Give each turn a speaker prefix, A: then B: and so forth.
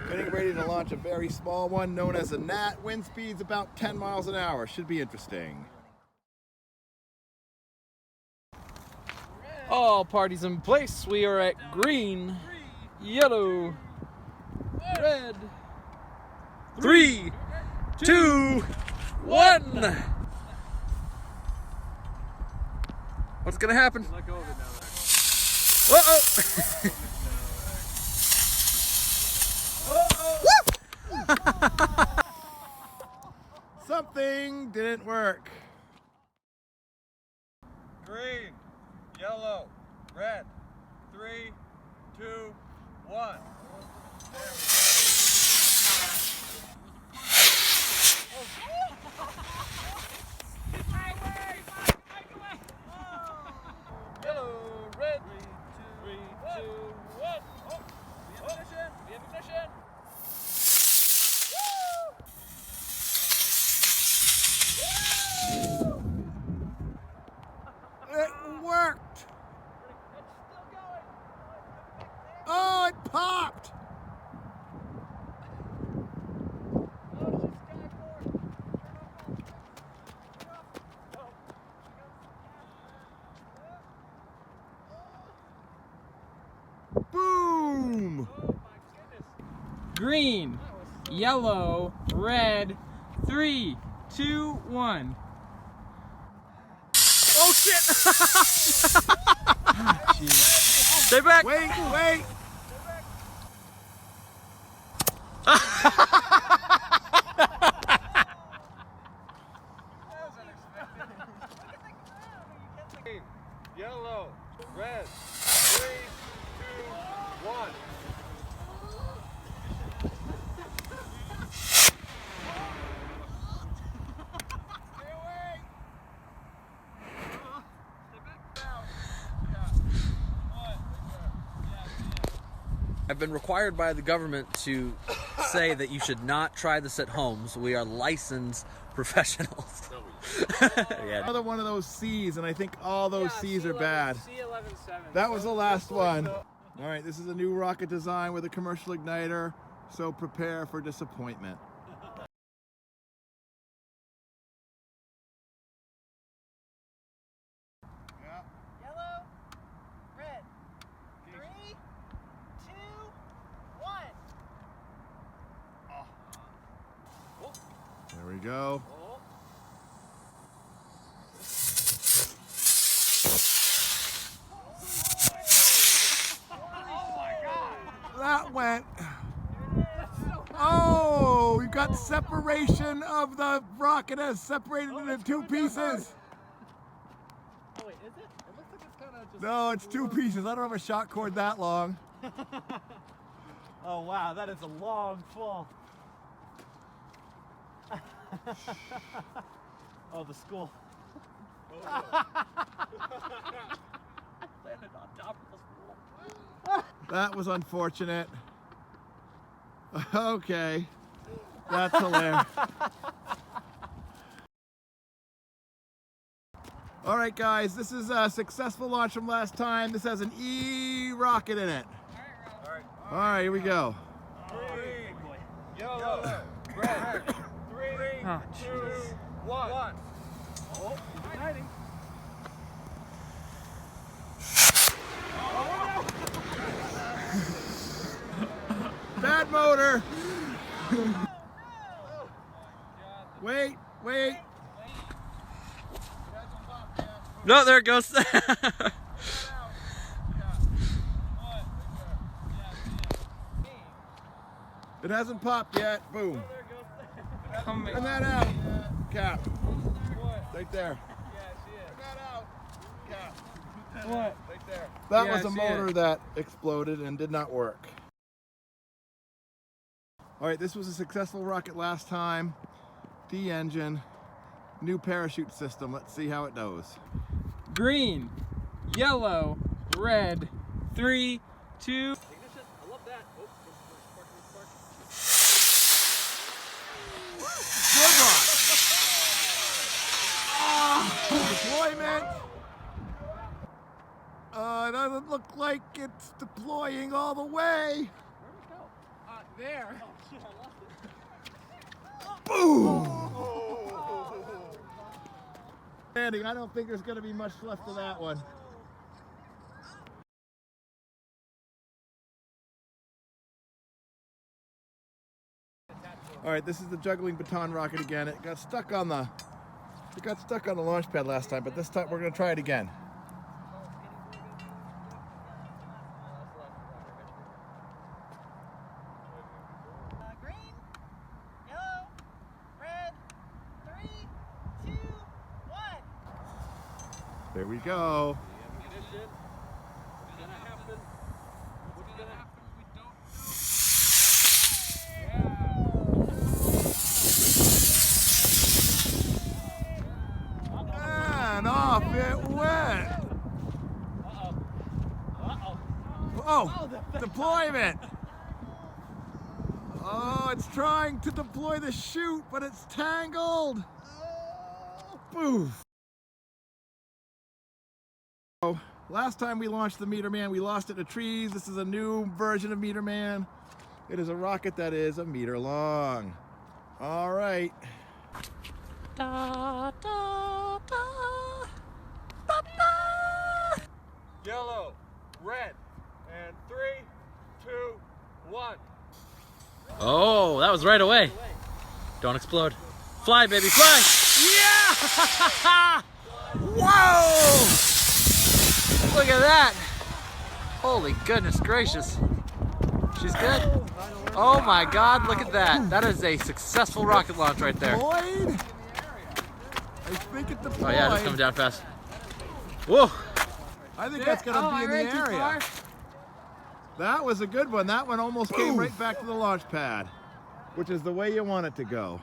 A: Getting ready to launch a very small one known as a gnat. Wind speed's about 10 miles an hour. Should be interesting.
B: All parties in place. We are at green, yellow, red. 3, 2, 1. What's gonna happen? Uh-oh.
A: Something didn't work.
C: Green, yellow, red. 3, 2, 1.
B: Yellow, red. 3, 2, 1. Oh, we have ignition. We have ignition.
A: It worked.
B: It's still going.
A: Oh, it popped. Boom.
B: Green, yellow, red. 3, 2, 1. Oh shit! Jeez. Stay back.
A: Wait.
C: Green, yellow, red. 3, 2, 1.
D: I've been required by the government to say that you should not try this at home, so we are licensed professionals. Yeah.
A: Another one of those C's, and I think all those C's are bad.
B: C11-7.
A: That was the last one. All right, this is a new rocket design with a commercial igniter, so prepare for disappointment.
E: Yellow, red. 3, 2, 1.
A: There we go. That went. Oh, we got separation of the rocket as separated into two pieces.
E: Oh, wait, is it? It looks like it's kind of just...
A: No, it's two pieces. I don't have a shot cord that long.
E: Oh, wow, that is a long fall. Oh, the school. Landed on top of the school.
A: That was unfortunate. Okay. That's hilarious. All right, guys, this is a successful launch from last time. This has an E-rocket in it. All right, here we go.
C: Green, yellow, red. 3, 2, 1.
E: Oh, he's igniting.
A: Bad motor. Wait.
D: No, there it goes.
A: It hasn't popped yet. Boom.
B: Coming.
A: Turn that out. Cap. Right there. Turn that out. Cap.
B: What?
A: Right there. That
B: Yeah,
A: was a
B: I see
A: motor
B: it.
A: that exploded and did not work. All right, this was a successful rocket last time. D-engine, new parachute system. Let's see how it goes.
B: Green, yellow, red. 3, 2.
E: Ignition, I love that. Oh,
A: Good one. Deployment. It doesn't look like it's deploying all the way.
E: where'd it go? There.
A: Boom! Landing. I don't think there's going to be much left of that one. All right, this is the juggling baton rocket again. It got stuck on the launch pad last time, but this time we're going to try it again.
E: Green, yellow, red, 3, 2, 1.
A: There we go.
B: Ignition. What's gonna happen? What's gonna happen? We don't
A: And off it went. Oh, deployment. Oh, it's trying to deploy the chute, but it's tangled. Boof. So, last time we launched the Meter Man, we lost it to trees. This is a new version of Meter Man. It is a rocket that is a meter long. All right.
D: Da, da, da, da, da.
C: Yellow, red, and 3, 2, 1.
D: Oh, that was right away. Don't explode. Fly, baby, fly! Yeah! Whoa! Look at that! Holy goodness gracious. She's good? Oh my God, look at that. That is a successful rocket launch right there.
A: Deployed? I think it deployed.
D: Oh yeah, it's coming down fast. Whoa!
A: I think that's going to be in the area. That was a good one. That one almost came right back to the launch pad, which is the way you want it to go.